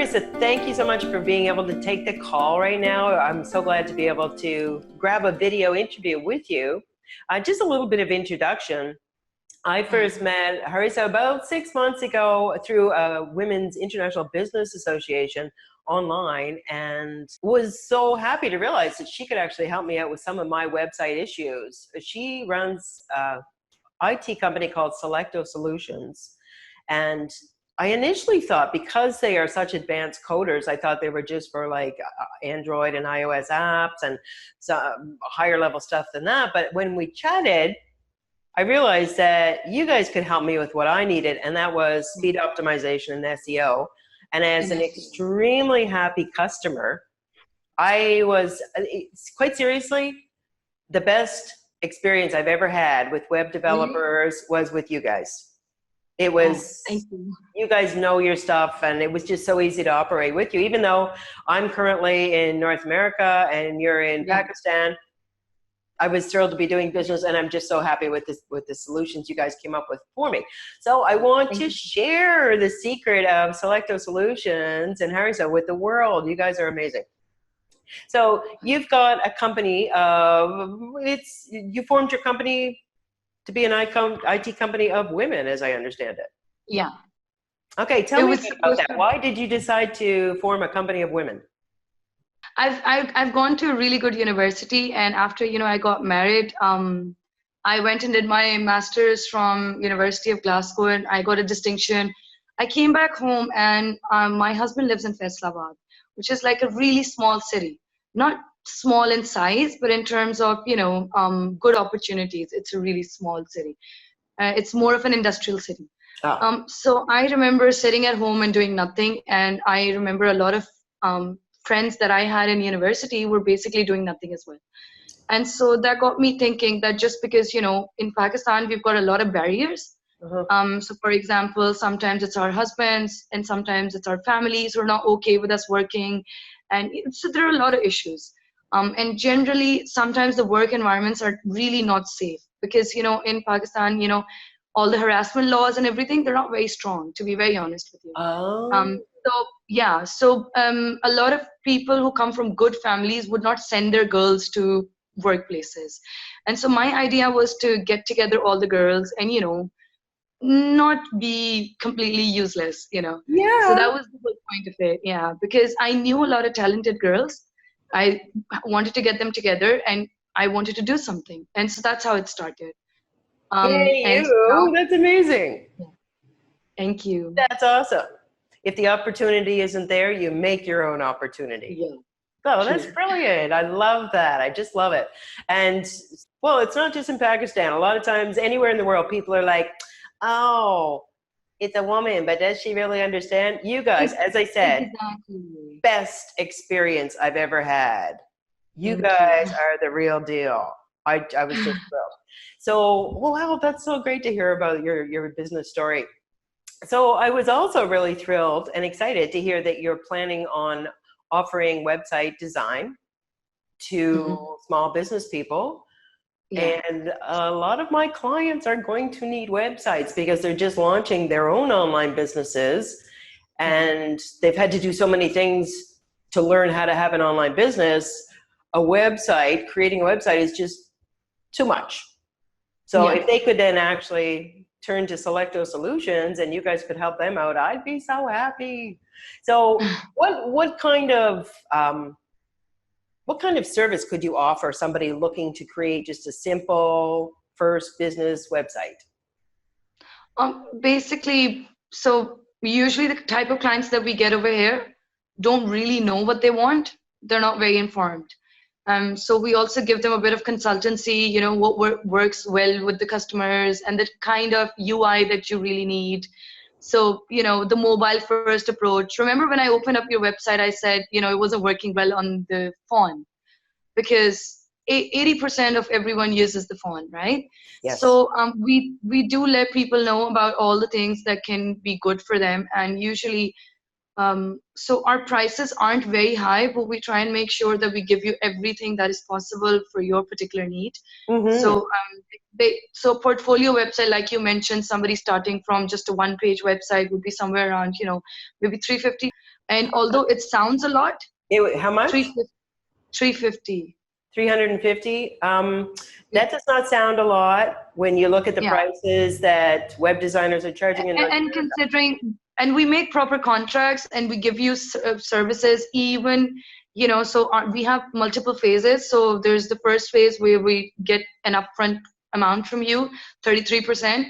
Harisa, thank you so much for being able to take the call right now. I'm so glad to be able to grab a video interview with you. Just a little bit of introduction. I first met Harisa about 6 months ago through a Women's International Business Association online, and was so happy to realize that she could actually help me out with some of my website issues. She runs an IT company called Selecto Solutions, and I initially thought, because they are such advanced coders, I thought they were just for like Android and iOS apps and some higher level stuff than that. But when we chatted, I realized that you guys could help me with what I needed, and that was speed optimization and SEO. And as an extremely happy customer, I was, quite seriously, the best experience I've ever had with web developers was with you guys. It was, you guys know your stuff, and it was just so easy to operate with you. Even though I'm currently in North America and you're in Pakistan, I was thrilled to be doing business, and I'm just so happy with the solutions you guys came up with for me. So I want to share the secret of Selecto Solutions and Harisa with the world. You guys are amazing. So you've got a company of, you formed your company to be an IT company of women, as I understand it. Yeah. Okay, tell me about that. Why did you decide to form a company of women? I've gone to a really good university, and after I got married, I went and did my master's from University of Glasgow, and I got a distinction. I came back home, and my husband lives in Faisalabad, which is like a really small city. Not small in size, but in terms of good opportunities, it's a really small city. It's more of an industrial city. So I remember sitting at home and doing nothing, and I remember a lot of friends that I had in university were basically doing nothing as well. And so that got me thinking that just because in Pakistan we've got a lot of barriers. So for example, sometimes it's our husbands and sometimes it's our families who are not okay with us working, and so there are a lot of issues. And generally, sometimes the work environments are really not safe because, in Pakistan, all the harassment laws and everything, they're not very strong, to be very honest with you. So a lot of people who come from good families would not send their girls to workplaces. And so my idea was to get together all the girls and, not be completely useless, So that was the whole point of it. Yeah, because I knew a lot of talented girls. I wanted to get them together, and I wanted to do something, and so that's how it started. That's amazing. Yeah. Thank you. That's awesome. If the opportunity isn't there, you make your own opportunity. Yeah. Oh, that's brilliant. I love that. I just love it. And well, it's not just in Pakistan. A lot of times, anywhere in the world, people are like, oh, it's a woman, but does she really understand? You guys, as I said, best experience I've ever had. You guys are the real deal. I was just thrilled. So, wow, that's so great to hear about your business story. So I was also really thrilled and excited to hear that you're planning on offering website design to small business people. And a lot of my clients are going to need websites because they're just launching their own online businesses, and they've had to do so many things to learn how to have an online business. Creating a website is just too much. So if they could then actually turn to Selecto Solutions and you guys could help them out, I'd be so happy. So what kind of service could you offer somebody looking to create just a simple first business website? Basically, so usually the type of clients that we get over here don't really know what they want. They're not very informed. So we also give them a bit of consultancy, what works well with the customers and the kind of UI that you really need. So, the mobile first approach. Remember when I opened up your website, I said, it wasn't working well on the phone because 80% of everyone uses the phone, right? Yes. So we do let people know about all the things that can be good for them. And usually, so our prices aren't very high, but we try and make sure that we give you everything that is possible for your particular need. So so portfolio website, like you mentioned, somebody starting from just a one-page website would be somewhere around, maybe $350. And although it sounds a lot, How much? 350. 350. Yeah. That does not sound a lot when you look at the Yeah. prices that web designers are charging in North And America. considering, and we make proper contracts and we give you services even, so we have multiple phases. So there's the first phase where we get an upfront amount from you, 33%.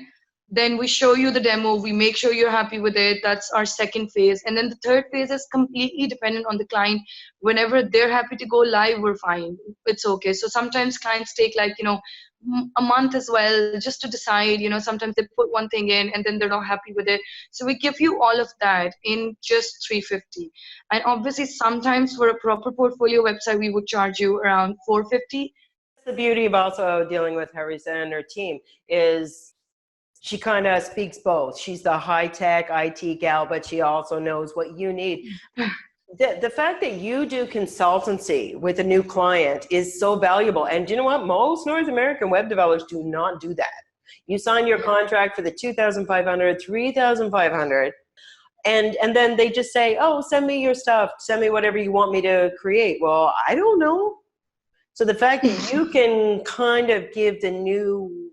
Then we show you the demo, we make sure you're happy with it. That's our second phase. And then the third phase is completely dependent on the client. Whenever they're happy to go live, we're fine, it's okay. So sometimes clients take like, a month as well, just to decide. Sometimes they put one thing in and then they're not happy with it. So we give you all of that in just 350. And obviously sometimes for a proper portfolio website we would charge you around 450. That's the beauty of also dealing with Harisa and her team is she kind of speaks both. She's the high-tech IT gal, but she also knows what you need. The fact that you do consultancy with a new client is so valuable. And do you know what? Most North American web developers do not do that. You sign your contract for the 2,500, 3,500, and then they just say, oh, send me your stuff. Send me whatever you want me to create. Well, I don't know. So the fact that you can kind of give the new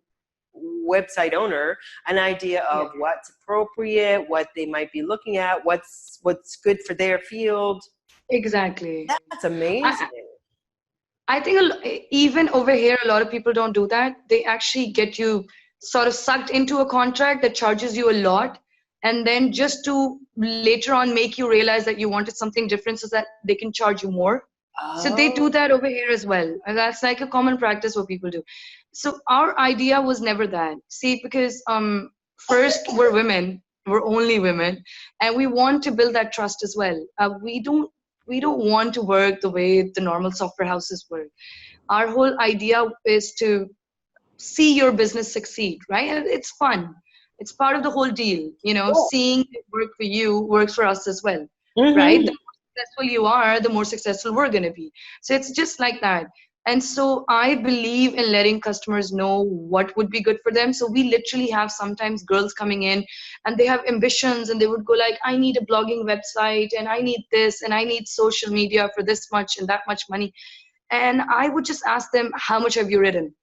website owner an idea of what's appropriate, what they might be looking at, what's good for their field. Exactly. That's amazing. I think even over here, a lot of people don't do that. They actually get you sort of sucked into a contract that charges you a lot, and then just to later on make you realize that you wanted something different so that they can charge you more. So they do that over here as well. And that's like a common practice what people do. So our idea was never that. See, because first we're women, we're only women, and we want to build that trust as well. We don't want to work the way the normal software houses work. Our whole idea is to see your business succeed, right? And it's fun. It's part of the whole deal. Seeing it work for you works for us as well, right? The more successful you are, the more successful we're going to be. So it's just like that. And so I believe in letting customers know what would be good for them. So we literally have sometimes girls coming in and they have ambitions and they would go like, I need a blogging website and I need this and I need social media for this much and that much money. And I would just ask them, how much have you written?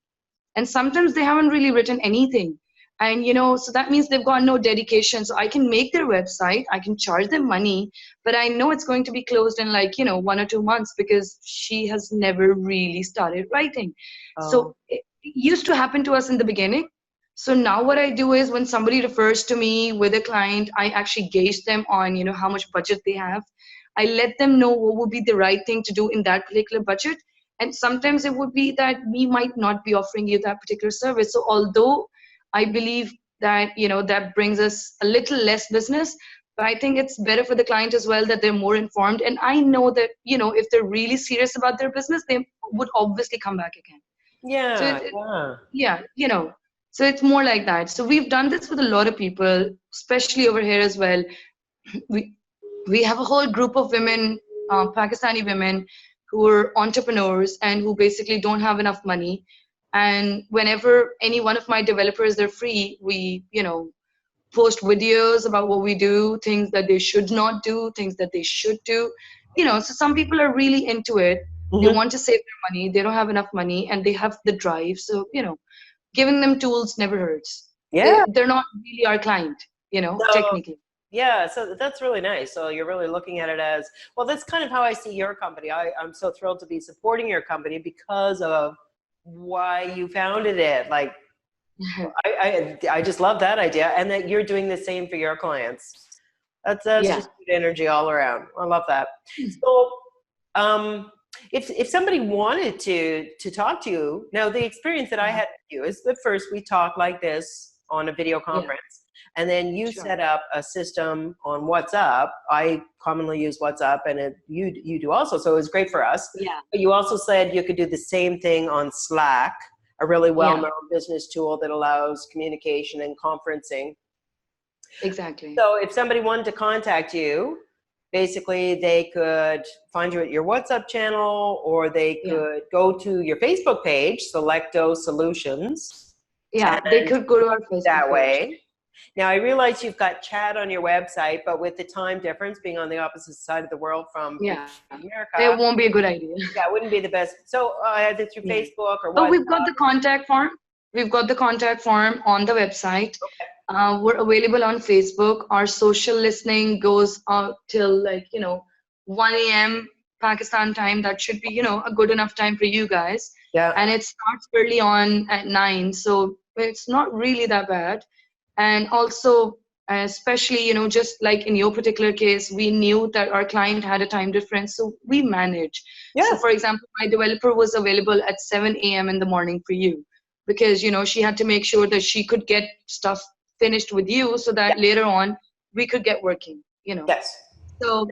And sometimes they haven't really written anything. And so that means they've got no dedication. So I can make their website, I can charge them money, but I know it's going to be closed in like 1 or 2 months because she has never really started writing. So it used to happen to us in the beginning. So now what I do is when somebody refers to me with a client, I actually gauge them on how much budget they have. I let them know what would be the right thing to do in that particular budget. And sometimes it would be that we might not be offering you that particular service. So although I believe that, that brings us a little less business, but I think it's better for the client as well that they're more informed. And I know that, if they're really serious about their business, they would obviously come back again. Yeah, So it's more like that. So we've done this with a lot of people, especially over here as well. We have a whole group of women, Pakistani women, who are entrepreneurs and who basically don't have enough money. And whenever any one of my developers, they're free, we, post videos about what we do, things that they should not do, things that they should do. So some people are really into it. They want to save their money. They don't have enough money and they have the drive. So, giving them tools never hurts. Yeah. They're not really our client, technically. Yeah, so that's really nice. So you're really looking at it as, well, that's kind of how I see your company. I'm so thrilled to be supporting your company because of why you founded it. Like, I just love that idea, and that you're doing the same for your clients. That's just good energy all around. I love that. So, if somebody wanted to talk to you, now the experience that I had with you is that first we talk like this on a video conference, and then you set up a system on WhatsApp. I commonly use WhatsApp, and you do also, so it was great for us. Yeah. But you also said you could do the same thing on Slack, a really well-known business tool that allows communication and conferencing. Exactly. So if somebody wanted to contact you, basically they could find you at your WhatsApp channel, or they could go to your Facebook page, Selecto Solutions. Yeah, they could go to our Facebook that page. way. Now, I realize you've got chat on your website, but with the time difference being on the opposite side of the world from Yeah, it America, won't be a good idea. yeah, it wouldn't be the best. So either through Yeah. Facebook or But what? we've got the contact form. We've got the contact form on the website. We're available on Facebook. Our social listening goes out till 1 a.m. Pakistan time. That should be, a good enough time for you guys. Yeah. And it starts early on at 9. So it's not really that bad. And also, especially, just like in your particular case, we knew that our client had a time difference. So we manage. So Yes. for example, my developer was available at 7 a.m. in the morning for you because, she had to make sure that she could get stuff finished with you so that later on we could get working. Yes. So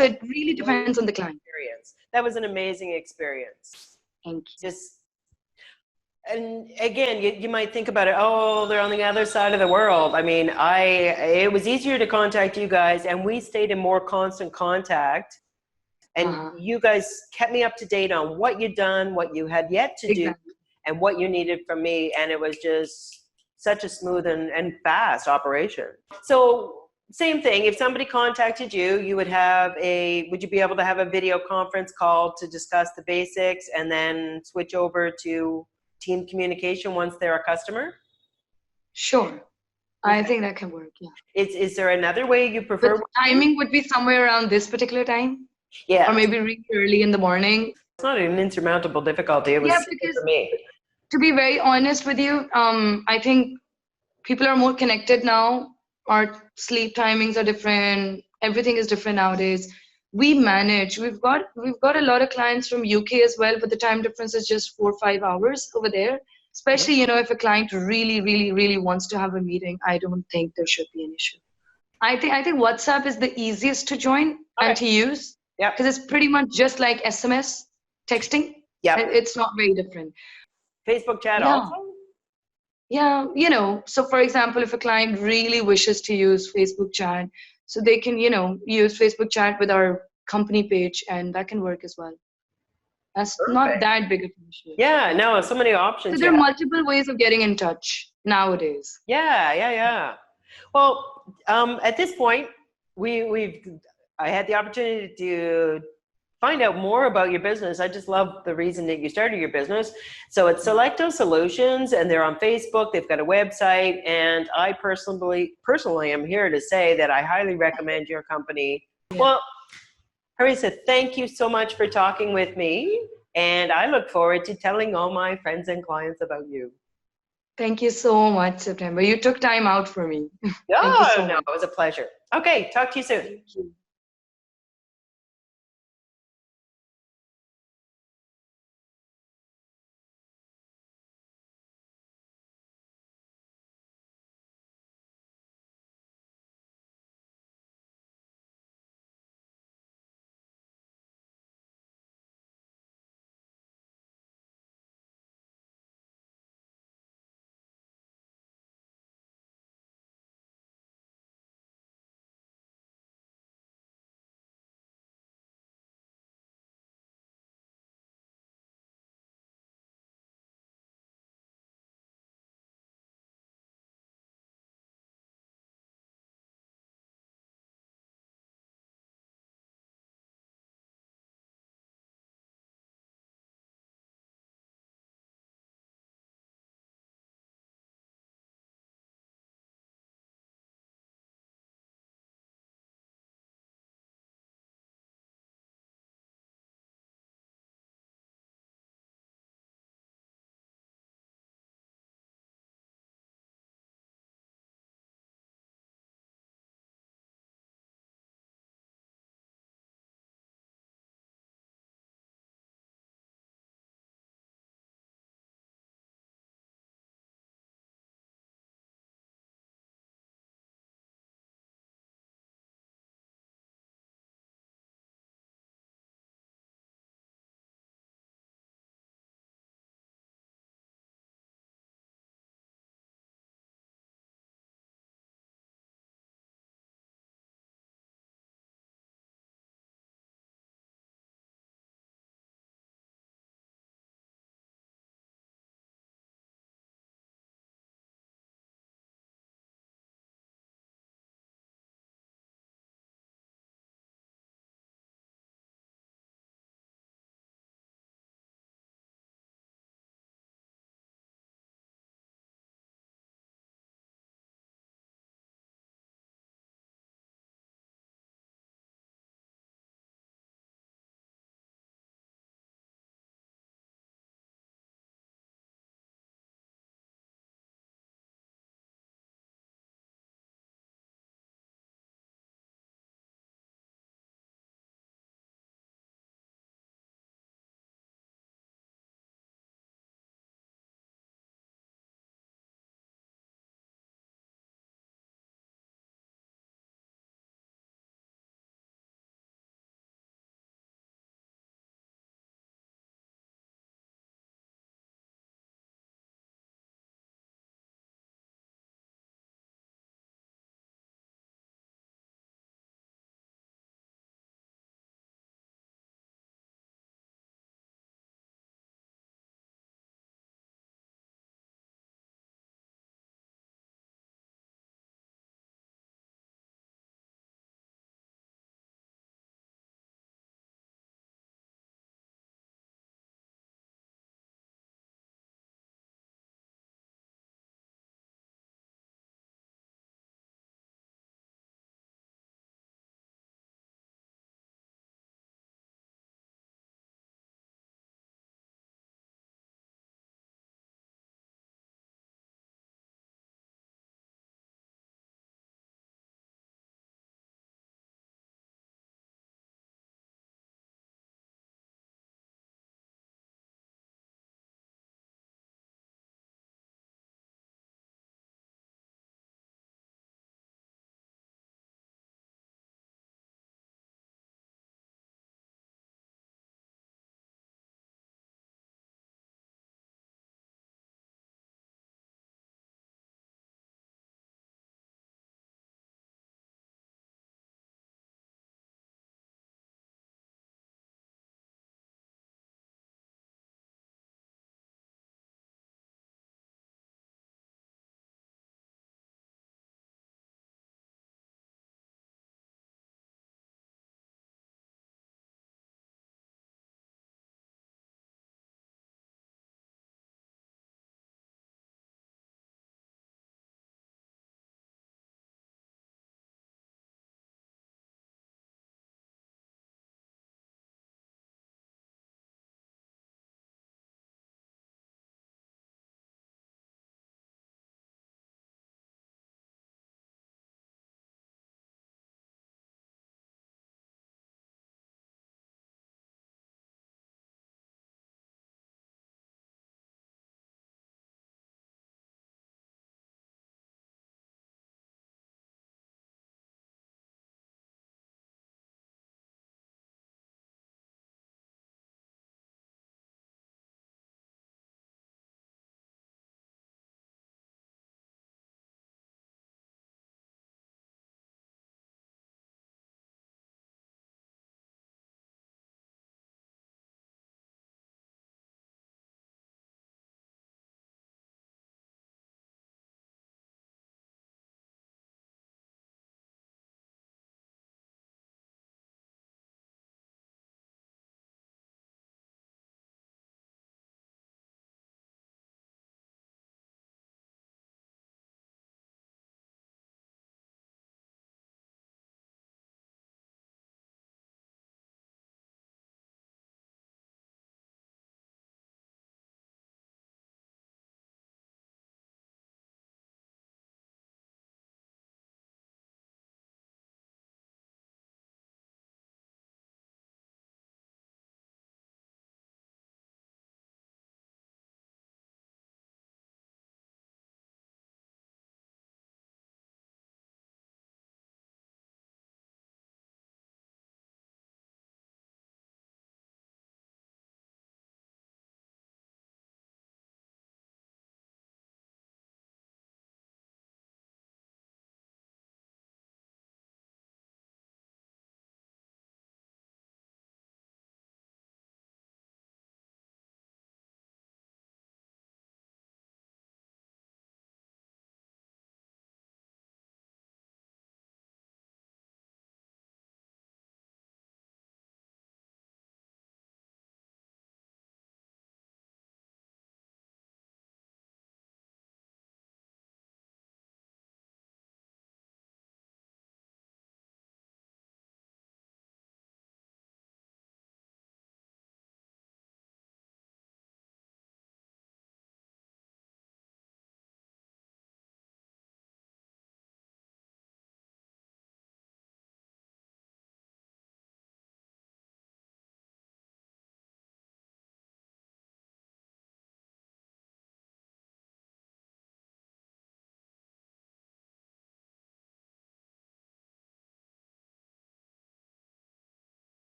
it really depends on the client. Experience. That was an amazing experience. Thank you. And again, you might think about it, oh, they're on the other side of the world. I mean, it was easier to contact you guys, and we stayed in more constant contact. And you guys kept me up to date on what you'd done, what you had yet to do, and what you needed from me. And it was just such a smooth and fast operation. So same thing, if somebody contacted you, would you be able to have a video conference call to discuss the basics and then switch over to team communication once they're a customer? Sure. I think that can work, yeah. Is there another way you prefer? But timing would be somewhere around this particular time? Yeah. Or maybe really early in the morning? It's not an insurmountable difficulty. It was because for me. To be very honest with you, I think people are more connected now. Our sleep timings are different. Everything is different nowadays. We manage. We've got a lot of clients from UK as well, but the time difference is just 4 or 5 hours over there. Especially, if a client really, really, really wants to have a meeting, I don't think there should be an issue. I think WhatsApp is the easiest to join and to use. Yeah. Because it's pretty much just like SMS texting. Yeah. It's not very different. Facebook chat also? Yeah, so for example, if a client really wishes to use Facebook chat, so they can, use Facebook chat with our company page, and that can work as well. That's not that big of an issue. Yeah, no, so many options. So there are multiple ways of getting in touch nowadays. Yeah. Well, at this point, I had the opportunity to find out more about your business. I just love the reason that you started your business. So it's Selecto Solutions, and they're on Facebook. They've got a website, and I personally am here to say that I highly recommend your company. Yeah. Well, Harisa, thank you so much for talking with me, and I look forward to telling all my friends and clients about you. Thank you so much, September. You took time out for me. No, it was a pleasure. Okay, talk to you soon. Thank you.